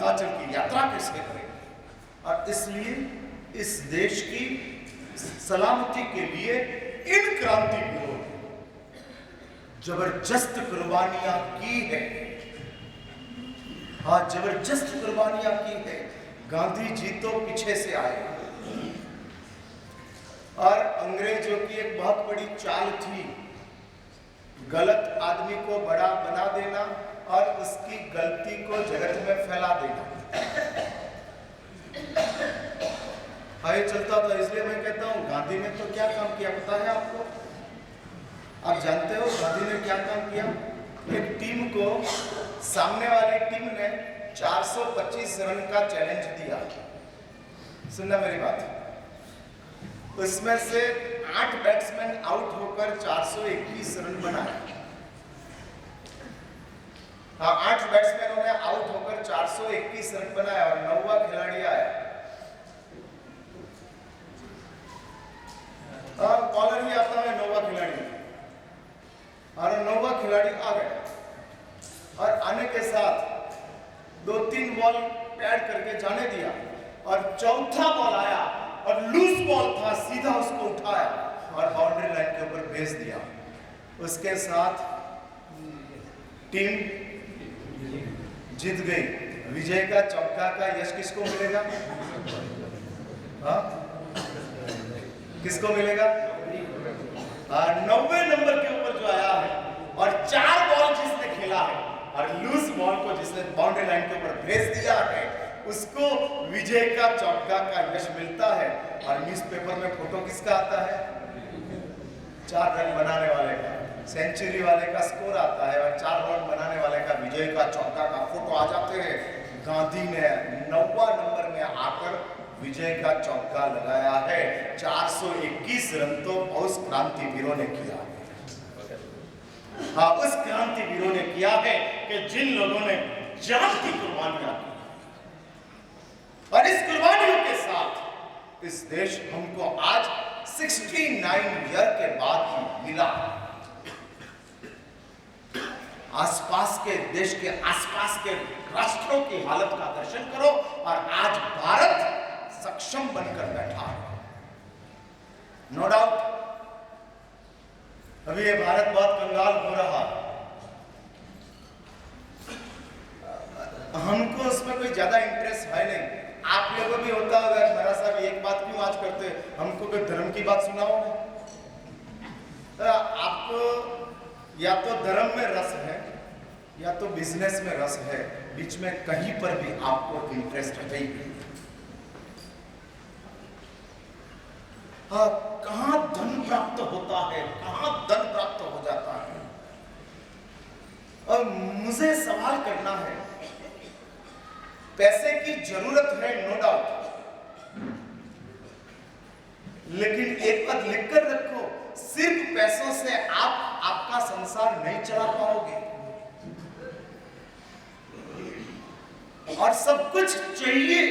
विंध्याचल की यात्रा कैसे करेंगे। और इसलिए इस देश की सलामती के लिए इन क्रांतिवीरों ने जबरदस्त कुर्बानियां की है। हाँ, जबरदस्त कुर्बानियां की है। गांधी जी तो पीछे से आए और अंग्रेजों की एक बहुत बड़ी चाल थी, गलत आदमी को बड़ा बना देना और उसकी गलती को जगत में फैला देना। आगे चलता था। इसलिए मैं कहता हूं गांधी ने तो क्या काम किया पता है आपको? आप जानते हो गांधी ने क्या काम किया? एक टीम को, सामने वाली टीम ने 425 रन का चैलेंज दिया। सुनना मेरी बात। उसमें से 8 बैट्समैन आउट होकर 421 रन बनाए। हाँ, 8 बैट्समैनों ने आउट होकर 421 रन बनाया और 9वां खिलाड़ी आया। बॉलर ही आता है 9वां खिलाड़ी, और 9वां खिलाड़ी आ गया और आने के साथ 2-3 बॉल पैड करके जाने दिया और चौथा बॉल आया और लूज बॉल था, सीधा उसको उठाया और बाउंड्री लाइन के ऊपर भेज दिया। उसके साथ टीम जीत गई। विजय का चौका का यश किसको मिलेगा? हाँ, किसको मिलेगा? 90 नंबर के ऊपर जो आया है और 4 बॉल जिसने खेला है और लूज बॉल को जिसने बाउंड्री लाइन के ऊपर भेज दिया है, उसको विजय का चौका का यश मिलता है। और न्यूज़पेपर में फोटो किसका आता है? 4 रन बनाने वाले का, सेंचुरी वाले का स्कोर आता है और 4 रन बनाने वाले का विजय का चौका का फोटो आ जाते हैं। गांधी ने 9वां नंबर में आकर विजय का चौका लगाया है। 421 रन तो उस क्रांतिवीरों ने किया। हाँ, उस क्रांतिवीरों ने किया है कि जिन लोगों ने जान की कुर्बानियां की, और इस कुर्बानियों के साथ इस देश हमको आज 69 ईयर के बाद ही मिला। आसपास के देश के आसपास के राष्ट्रों की हालत का दर्शन करो और आज भारत सक्षम बनकर बैठा है। नो डाउट अभी ये भारत बहुत कंगाल हो रहा है। हमको उसमें कोई ज्यादा इंटरेस्ट है नहीं। आप लोगों को भी होता होगा, मेरा साहब एक बात क्यों आज करते, हमको कोई धर्म की बात सुनाओ। आपको या तो धर्म में रस है या तो बिजनेस में रस है, बीच में कहीं पर भी आपको इंटरेस्ट नहीं है। हाँ, कहां धन प्राप्त होता है, कहां धन प्राप्त हो जाता है। और मुझे सवाल करना है, पैसे की जरूरत है नो डाउट, लेकिन एक बात लिखकर रखो, सिर्फ पैसों से आप आपका संसार नहीं चला पाओगे। और सब कुछ चाहिए,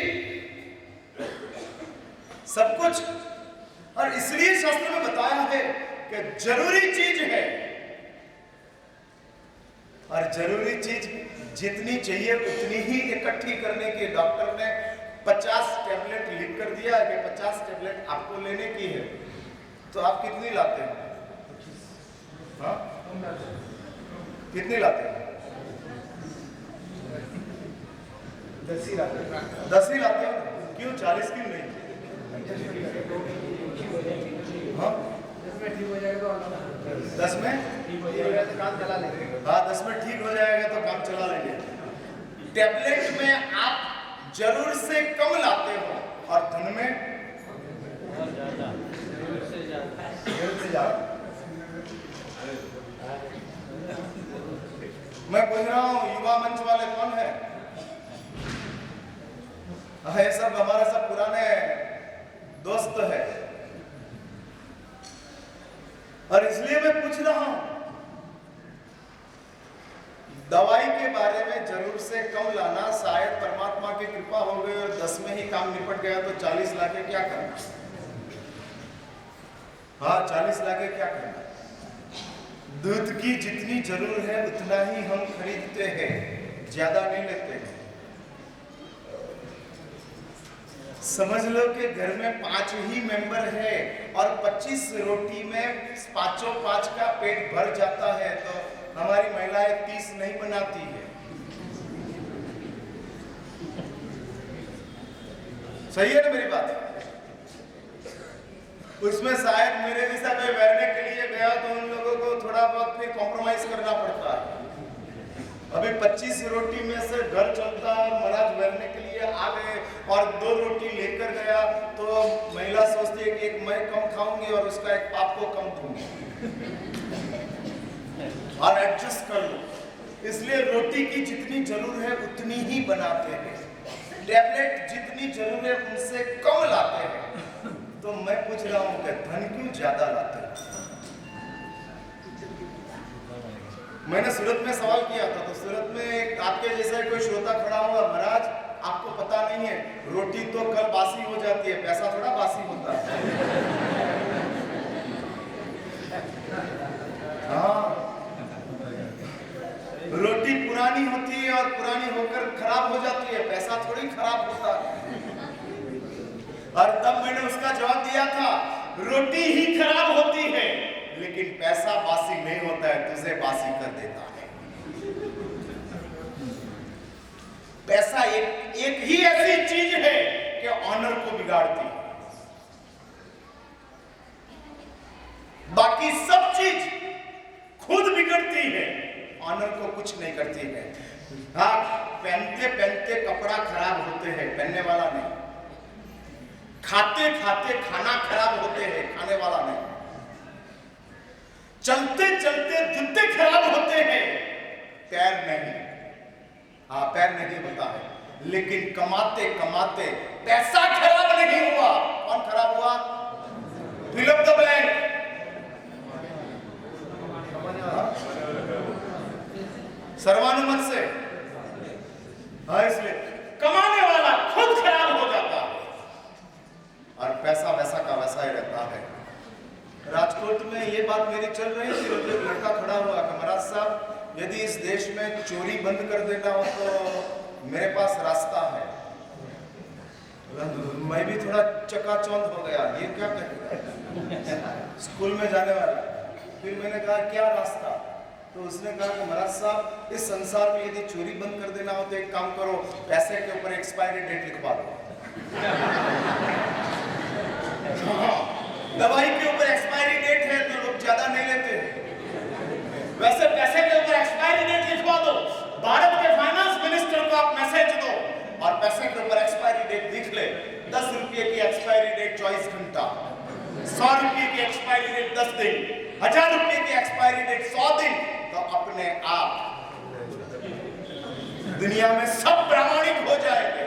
सब कुछ। और इसलिए शास्त्र में बताया है कि जरूरी चीज है, और जरूरी चीज जितनी चाहिए उतनी ही इकट्ठी करने के डॉक्टर ने 50 टैबलेट लिख कर दिया कि 50 टैबलेट आपको लेने की है, तो आप कितनी लाते हैं? हाँ? कितनी लाते हैं? 10 ही लाते हैं। 10 ही लाते हैं? क्यों 40 क्यों नहीं? हाँ? 10 में ठीक हो जाएगा तो 10 में ठीक हो जाएगा तो काम चला लेंगे। हाँ, 10 में ठीक हो जाएगा तो काम चला लेंगे। टैबलेट में आप जरूर से कम लाते हो और धन में जरूर से ज्यादा। मैं पूछ रहा हूँ, युवा मंच वाले कौन है? ये सब हमारे सब पुराने दोस्त है, और इसलिए मैं पूछ रहा हूं, दवाई के बारे में जरूर से कम लाना, शायद परमात्मा की कृपा हो गई और 10 में ही काम निपट गया तो 40 लाके क्या करना? हाँ, 40 लाके क्या करना? दूध की जितनी जरूर है उतना ही हम खरीदते हैं, ज्यादा नहीं लेते हैं। समझ लो कि घर में 5 ही मेंबर है और 25 रोटी में पांचों 5 का पेट भर जाता है, तो हमारी महिलाएं 30 नहीं बनाती है। सही है ना मेरी बात? उसमें शायद मेरे जैसा कोई बैठने के लिए गया तो उन लोगों को थोड़ा बहुत फिर कॉम्प्रोमाइज करना पड़ता है। अभी 25 रोटी में से घर चलता है, महाराज बैठने के लिए आ गए और 2 रोटी लेकर गया तो महिला सोचती है कि एक मैं कम खाऊंगी और उसका एक पाप को कम दूंगी और एडजस्ट कर लो। इसलिए रोटी की जितनी जरूरत है उतनी ही बनाते हैं, टैबलेट जितनी जरूरत है उनसे कम लाते हैं। तो मैं पूछ रहा हूं कि धन क्यों ज्यादा लाते हैं? मैंने सूरत में सवाल किया था, तो सूरत में एक आपके जैसा कोई श्रोता खड़ा हुआ, महाराज आपको पता नहीं है रोटी तो कल बासी हो जाती है, पैसा थोड़ा बासी होता है। हाँ, रोटी पुरानी होती है और पुरानी होकर खराब हो जाती है, पैसा थोड़ी खराब होता है। और तब मैंने उसका जवाब दिया था, रोटी ही खराब होती है लेकिन पैसा बासी नहीं होता है, तुझे बासी कर देता है। पैसा एक ही ऐसी चीज है कि ऑनर को बिगाड़ती है, बाकी सब चीज खुद बिगड़ती है, ऑनर को कुछ नहीं करती है। हाँ, पहनते पहनते कपड़ा खराब होते हैं, पहनने वाला नहीं। खाते खाते खाना खराब होते हैं, खाने वाला नहीं। चलते चलते जूते खराब होते हैं, पैर नहीं। हाँ, पैर नहीं होता है, लेकिन कमाते कमाते पैसा खराब नहीं हुआ। कौन खराब हुआ? Fill up the blank. सर्वानुमत से। हाँ, इसलिए कमाने वाला खुद खराब हो जाता है और पैसा वैसा का वैसा ही रहता है। राजकोट में ये बात मेरी चल रही थी, तो एक लड़का खड़ा हुआ कि महाराज साहब, यदि इस देश में चोरी बंद कर देना हो तो मेरे पास रास्ता है। मैं भी थोड़ा चकाचौंध हो गया, ये क्या कहेगा स्कूल में जाने वाला। फिर मैंने कहा क्या रास्ता? तो उसने कहा कि महाराज साहब, इस संसार में यदि चोरी बंद कर देना हो तो एक काम करो, पैसे के ऊपर एक्सपायरी डेट लिखवा दो। दवाई के ऊपर एक्सपायरी डेट है तो लोग ज्यादा नहीं लेते, वैसे पैसे के ऊपर एक्सपायरी डेट लिखवा दो। भारत के फाइनेंस मिनिस्टर को आप मैसेज दो और पैसे के ऊपर एक्सपायरी डेट लिख ले। 10 रुपये की एक्सपायरी डेट 24 घंटा, 100 रुपये की एक्सपायरी डेट 10 दिन, 1000 रुपये की एक्सपायरी डेट 100 दिन, तो अपने आप दुनिया में सब प्रामाणिक हो जाएंगे।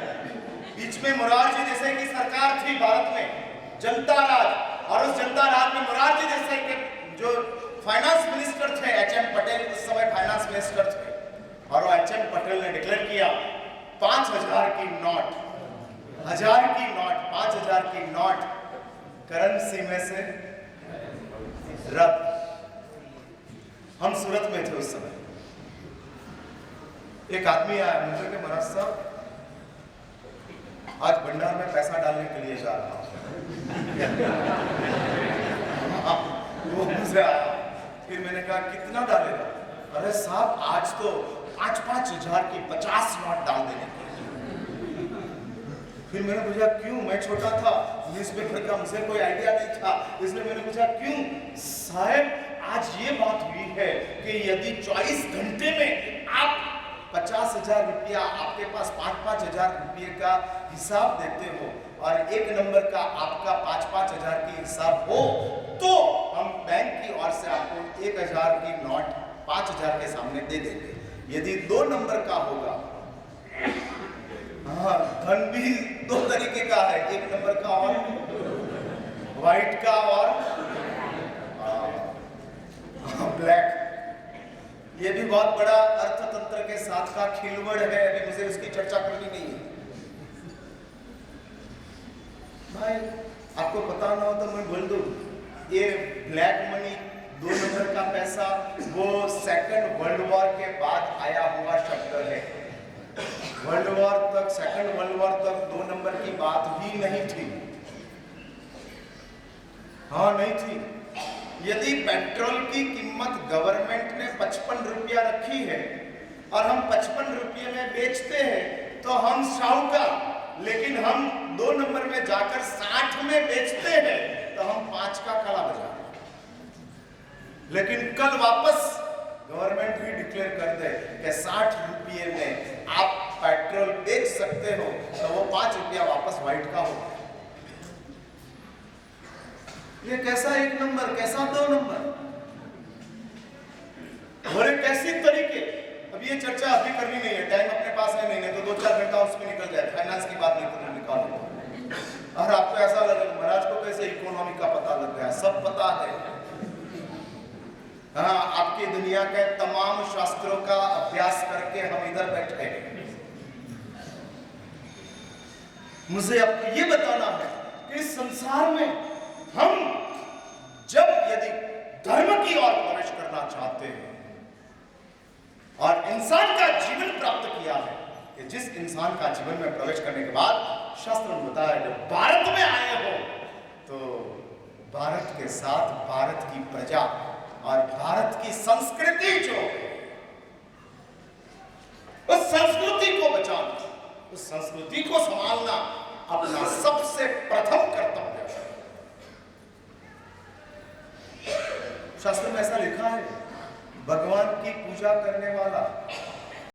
बीच में मोरारजी देसाई की सरकार थी भारत में, जनता राज, और उस जनता राज में मोरारजी देसाई के जो फाइनेंस मिनिस्टर थे, एचएम पटेल उस समय फाइनेंस मिनिस्टर थे, और वो एचएम पटेल ने डिक्लेयर किया 5000 की नोट, 1000 की नोट, 5000 की नोट करेंसी में से रद्द। हम सूरत में थे उस समय। एक आदमी आया मुझे कि महाराज साहब, आज भंडार में पैसा डालने के लिए जा रहा हूं। वो मुझसे आया, फिर मैंने कहा कितना डालेगा? अरे साहब, आज तो 5-5 हजार की 50 नोट डाल देने के। फिर मैंने पूछा क्यों? मैं छोटा था, न्यूज़पेपर का मुझे कोई आइडिया नहीं था, इसलिए मैंने पूछा क्यों? साहब, आज ये बात हुई है कि यदि 24 घंटे में आप 50,000 रुपया, आपके पास 5-5 हजार रुपये का हिसाब देते हो और एक नंबर का आपका 5-5 हजार की हिसाब हो, तो हम बैंक की ओर से आपको 1000 की नोट 5000 के सामने दे देंगे। यदि 2 नंबर का होगा, हाँ, धन भी 2 तरीके का है, 1 नंबर का और व्हाइट का और ब्लैक। ये भी बहुत बड़ा अर्थतंत्र के साथ का खिलवाड़ है, अभी मुझे उसकी चर्चा करनी नहीं है। भाई, आपको पता ना हो तो मैं बोल दूं, ये ब्लैक मनी, 2 नंबर का पैसा, वो सेकंड वर्ल्ड वॉर के बाद आया हुआ शब्द है। वर्ल्ड वॉर तक, सेकंड वर्ल्ड वॉर तक 2 नंबर की बात ही नहीं थी। हाँ, नहीं थी। यदि पेट्रोल की कीमत गवर्नमेंट ने 55 रुपया रखी है और हम 55 रुपये में बेचते हैं तो हम साहूकार, लेकिन हम 2 नंबर में जाकर 60 में बेचते हैं तो हम 5 का काला बाजार। लेकिन कल वापस गवर्नमेंट भी डिक्लेयर कर दे कि 60 रुपये में आप पेट्रोल बेच सकते हो तो वो 5 रुपया वापस व्हाइट का हो। ये कैसा 1 नंबर, कैसा 2 नंबर, और कैसी तरीके। अब ये चर्चा अभी करनी नहीं है, टाइम अपने पास है नहीं, तो 2-4 घंटा उसमें निकल जाए, फाइनेंस की बात नहीं करना, निकालो। और आपको ऐसा लगे महाराज को कैसे इकोनॉमी का पता लग गया, सब पता है। हाँ, आपकी दुनिया के तमाम शास्त्रों का अभ्यास करके हम इधर बैठे हैं। मुझे आपको ये बताना है कि इस संसार में हम जब यदि धर्म की ओर प्रवेश करना चाहते हैं और इंसान का जीवन प्राप्त किया है, कि जिस इंसान का जीवन में प्रवेश करने के बाद शास्त्र ने बताया जब भारत में आए हो तो भारत के साथ भारत की प्रजा और भारत की संस्कृति जो उस संस्कृति को बचाना, उस संस्कृति को संभालना अपना सबसे प्रथम कर्तव्य है। शास्त्र में ऐसा लिखा है, भगवान की पूजा करने वाला